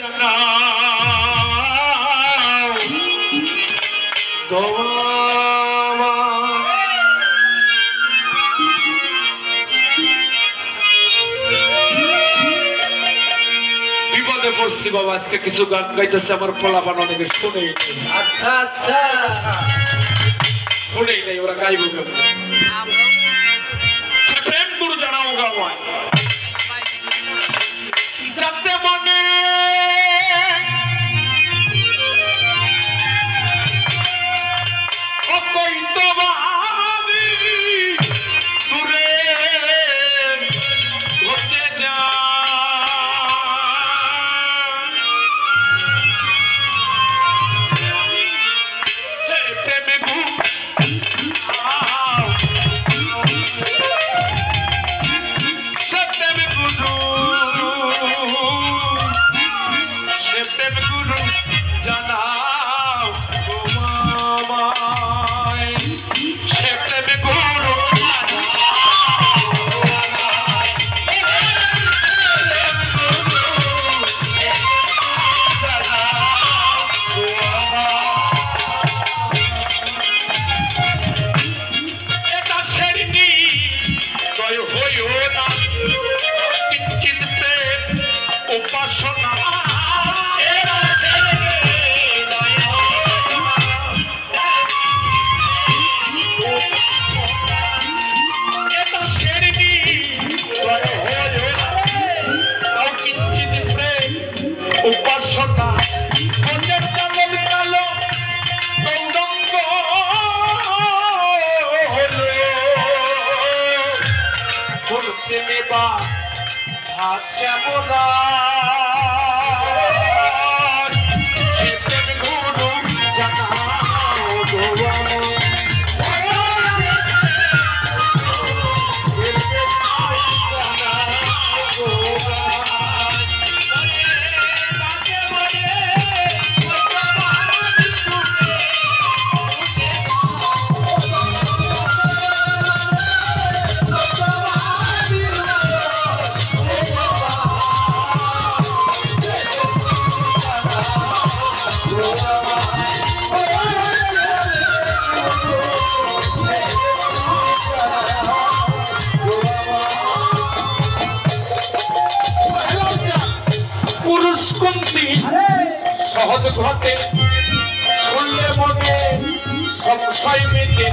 বিপদে পড়ছি বাবা, আজকে কিছু গান গাইতেছে আমার পোলাপান অনেকে শুনেই নেই। আচ্ছা আচ্ছা শুনেই নেই, ওরা গাইব কেমন? প্রেম গুরু জানাও গাওয়ায় যাতে মনে সহজ ঘটে শুনলে মনে সংশয় মেটে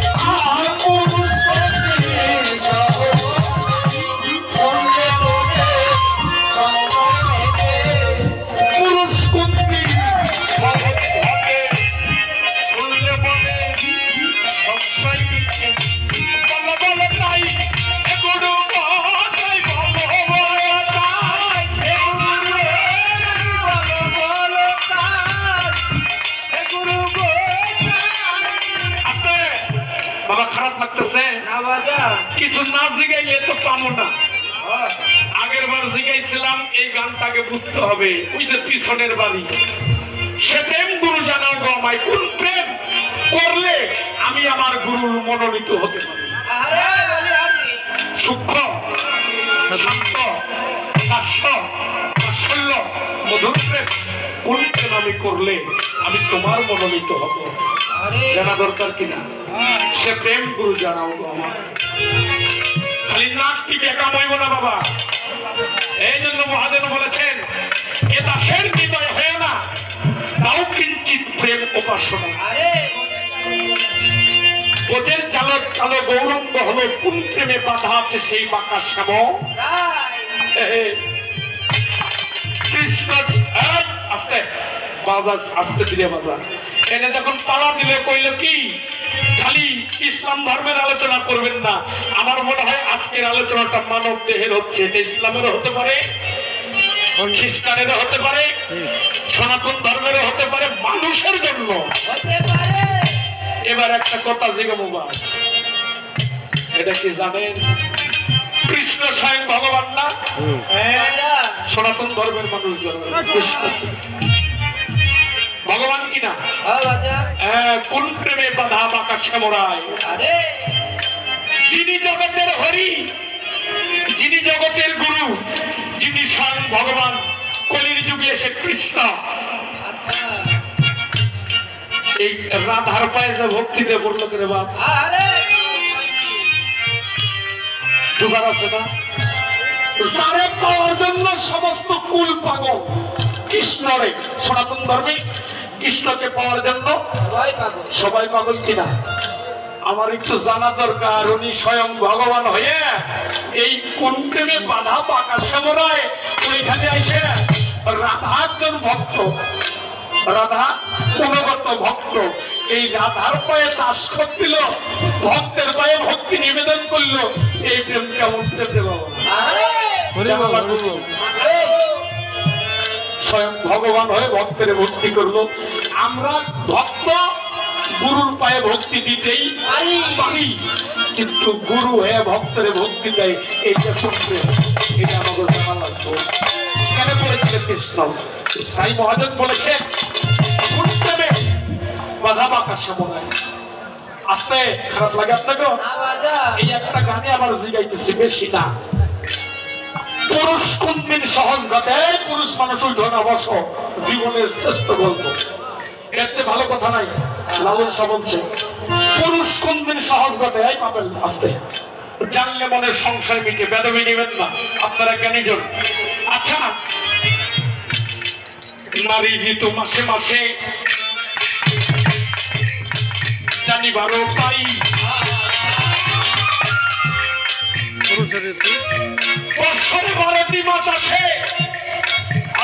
কিছু না জিগাইলে তো পাবো না। আগের বার জিগাইছিলাম এই গানটাকে বুঝতে হবে, ওই যে পিছনের বাড়ি সে প্রেম গুরু জানাও গো আমায়, কোন প্রেম করলে আমি আমার গুরুর মনোনীত হতে পারি। সূক্ষ্ম শান্ত হাস্য বাৎসল্য মধুর প্রেম, কোন প্রেম আমি করলে আমি তোমার মনোনীত হব, জানা দরকার কিনা? সে প্রেম গুরু জানাও গো আমায়। খালি নাকটি বেকা বইব না বাবা। এই জন্য মহাদেব বলেছেন এ দাসের হৃদয় হয় না তাও কিঞ্চিত প্রেম উপাসনা। ওদের চালক কালো গৌরঙ্গ হলো, কোন প্রেমে বাধা আছে সেই বাঁকা শ্যাম কৃষ্ণ। আস্তে বাজার, আস্তে ধীরে বাজার। এনে যখন পালা দিলে কইল কি খালি ইসলাম ধর্মের আলোচনা করবেন না। আমার মনে হয় আজকের আলোচনাটা মানব দেহের হচ্ছে, এটা ইসলামেরও হতে পারে, খ্রিস্টানেরও হতে পারে, সনাতন ধর্মেরও হতে পারে, মানুষের জন্য এবার একটা কথা জিজ্ঞাসা, এটা কি জানেন? কৃষ্ণ স্বয়ং ভগবান না? সনাতন ধর্মের মানুষ কৃষ্ণ ভগবান কিনা? কোন প্রেমে বাধা বাঁকা শ্যামরায়, যিনি জগতের হরি, যিনি জগতের গুরু, যিনি স্বয়ং ভগবান কলির যুগে এসে কৃষ্ণ এই রাধার পায়ে যে ভক্তি দিয়ে বললো করে বাপ বুঝার আছে না যারে পাওয়ার জন্য সমস্ত কুল পাগল কৃষ্ণরে সনাতন ধর্মে কৃষ্ণকে পাওয়ার জন্য সবাই পাগল কিনা আমার একটু জানা দরকার উনি স্বয়ং ভগবান হয়ে এই কুণ্ঠে বাধা পাকা সময় ওইখানে আইসে রাধা একজন ভক্ত রাধা গুণগত ভক্ত এই রাধার পায়ে দাস দিল ভক্তের পায়ে ভক্তি নিবেদন করলো এই প্রেম কেমন পেতে বাবা স্বয়ং ভগবান হয়ে ভক্তের ভক্তি করলো আমরা ভক্ত গুরুর পায়ে ভক্তি দিতেই পারি কিন্তু গুরু হয়ে ভক্তের ভক্তি দেয় এইটা শুনতে এটা আমাদের জানা লাগবে কেন বলেছিলেন কৃষ্ণ তাই মহাজন বলেছে বাধা বাঁকার সময় আসতে খারাপ লাগে আপনাকে এই একটা গানে আবার জিগাইতেছি বেশি না পুরুষ কোনদিন সহজ ঘটে পুরুষ মানুষ উঠোন অবশ্য জীবনের শ্রেষ্ঠ গল্প এর চেয়ে ভালো কথা নাই লালন সাহ বলছে পুরুষ কোনদিন সহজ ঘটে এই পাবেন আসতে জানলে মনের সংশয় মিটে বেদবি নেবেন না আপনারা জ্ঞানী জন আচ্ছা নারী ঋতু মাসে মাসে জানিবারও পাই বৎসরে 12টি মাস আসে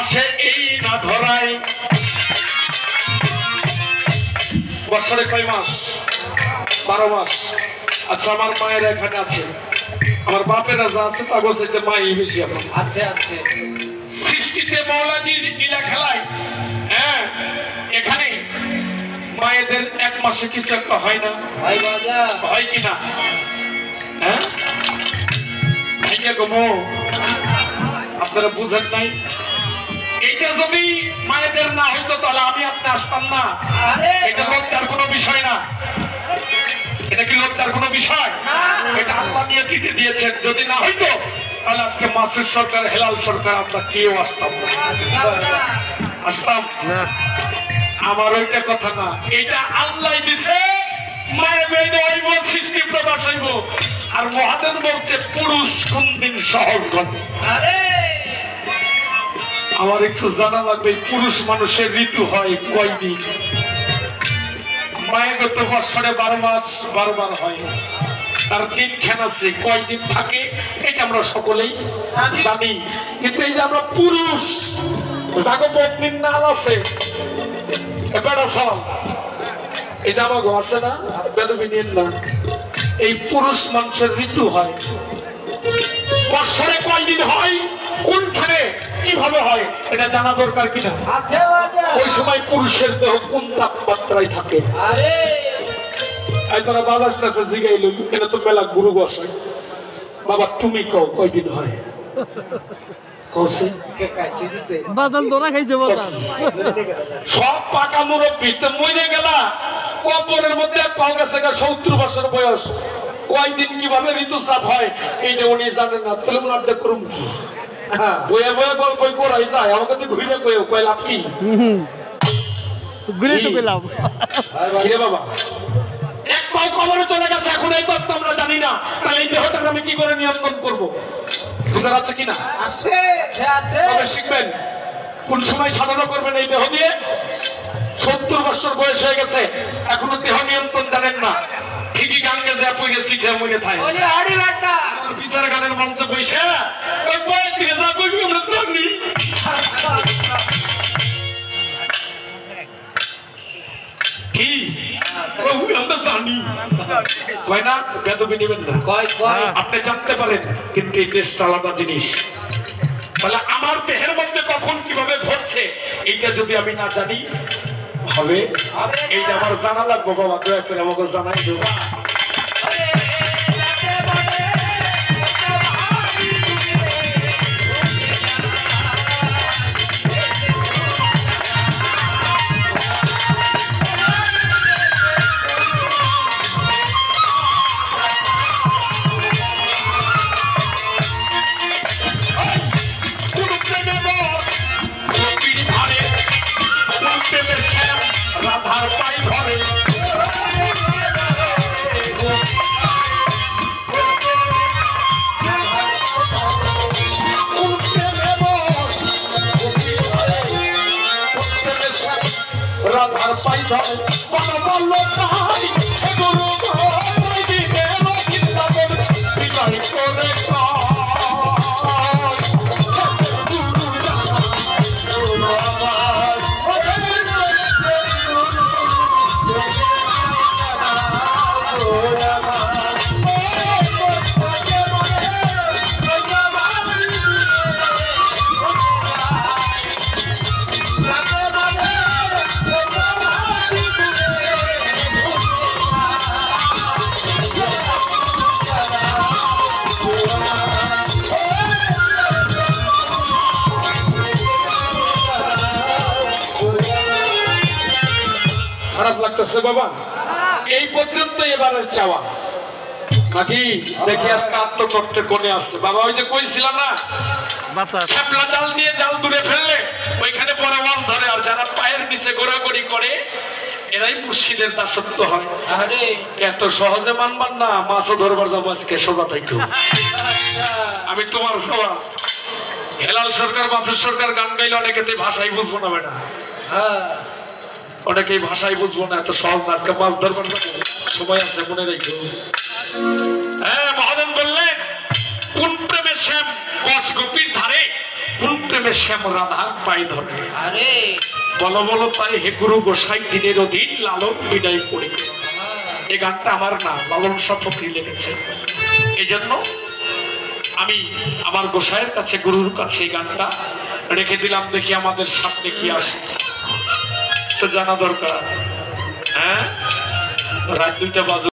আসে এই না ধরায় বৎসরে কয় মাস 12 মাস আচ্ছা আমার মায়ের এখানে আছে আমার বাপেরা যা আছে তা বলছে যে মাই বেশি এখন আছে আছে সৃষ্টিতে মৌলাজির লীলা খেলায় হ্যাঁ এখানে মায়েদের 1 মাসে কিছু একটা হয় না হয় কিনা হ্যাঁ আপনারা বুঝেন নাই এইটা যদি মায়েদের না হইতো তাহলে আমি আপনি আসতাম না এটা লজ্জার কোনো বিষয় না এটা কি লজ্জার কোনো বিষয় এটা আল্লাহ নিয়ে দিতে দিয়েছেন যদি না হইতো তাহলে আজকে মাসুদ সরকার হেলাল সরকার আমরা কেউ আসতাম না আমার ওইটা কথা না এটা আল্লাহ দিছে মায়ের বেঁধে হইব সৃষ্টি প্রকাশ হইব আর মহাজন বলছে পুরুষ কোনদিন সহজ ঘটে আমার একটু জানা লাগবে পুরুষ মানুষের ঋতু হয় কয়দিন মায়ের তো বৎসরে 12 মাস 12 বার হয় তার দিন খেন আছে কয়দিন থাকে এটা আমরা সকলেই জানি কিন্তু এই যে আমরা পুরুষ জাগবত দিন নাল আছে বেড়া সালাম এই যে আমার আছে না বেদবি নিন না এই পুরুষ মানুষের ঋতু হয় বৎসরে কয়দিন হয় কোনখানে কিভাবে হয় এটা জানা দরকার কিনা ওই সময় পুরুষের দেহ কোন তাপমাত্রায় থাকে তোরা বাবা জিগাইল এটা তো মেলা গুরু বসায় বাবা তুমি কও কয়দিন হয় সব পাকা মুরব্বী তো মরে গেলা কবরের মধ্যে পাওয়া গেছে 70 বছর বয়স কয়দিন কিভাবে ঋতুস্রাব হয় এইটা উনি জানেন না তাহলে উনার দেখুন কি বইয়ে বইয়ে গল্প করাই যায় আমাকে তো ঘুরে কয় লাভ কি ঘুরে তো লাভ কিরে বাবা এক পাও কবরে চলে গেছে এখন এই তত্ত্ব আমরা জানি না তাহলে এই দেহটাকে আমি কি করে নিয়ন্ত্রণ করবো বুঝা যাচ্ছে কিনা আছে তবে শিখবেন কোন সময় সাধনা করবেন এই দেহ দিয়ে 70 বছর বয়স হয়ে গেছে এখনো দেহ নিয়ন্ত্রণ জানেন না ঠিকই গান গেছে পড়ে শিখে মনে থাকে বিচার গানের মঞ্চে বসে কয়েকদিনে যা করবি আমরা জানি কি আমরা জানি কয় না বেদবি নেবেন না আপনি জানতে পারেন কিন্তু এই দেশটা আলাদা জিনিস তাহলে আমার দেহের মধ্যে কখন কিভাবে ঘটছে এইটা যদি আমি না জানি হবে এইটা আমার জানা লাগবো বাবা দয়া করে আমাকে জানাই দেবো রাধার পাই ধরে বলো বলো তাই হে গুরু ভাই দিবে চিন্তা করে বিজয় করে খারাপ লাগতেছে বাবা এই পর্যন্ত এবারের চাওয়া নাকি দেখি আজকে আত্মতত্ত্বে কোণে আছে বাবা ওই যে কইছিলাম না খেপলা জাল দিয়ে জাল দূরে ফেললে ওইখানে পরে ওয়াল ধরে আর যারা পায়ের নিচে ঘোরাঘুরি করে এরাই মুর্শিদের দাসত্ব হয় এত সহজে মানবার না মাছও ধরবার যাবো আজকে সোজা থাকো আমি তোমার সবাই হেলাল সরকার বাছুর সরকার গান গাইলে অনেকেতে ভাষাই বুঝবো না বেটা অনেকেই ভাষাই বুঝবো না এত সহজ না আজকে মাছ ধরবার সময় আছে মনে রেখো হ্যাঁ মহাজন বললেন কোন প্রেমে শ্যাম বস গোপীর ধারে কোন প্রেমে শ্যাম রাধার পায়ে ধরে আরে বলো বলো তাই হে গুরু গোসাই দিনের অধীন লালন বিদায় করি এই গানটা আমার না লালন শতকী লিখেছে এই জন্য আমি আমার গোসাইয়ের কাছে গুরুর কাছে এই গানটা রেখে দিলাম দেখি আমাদের সামনে কি আসে তো জানা দরকার হ্যাঁ রাত 2টা বাজে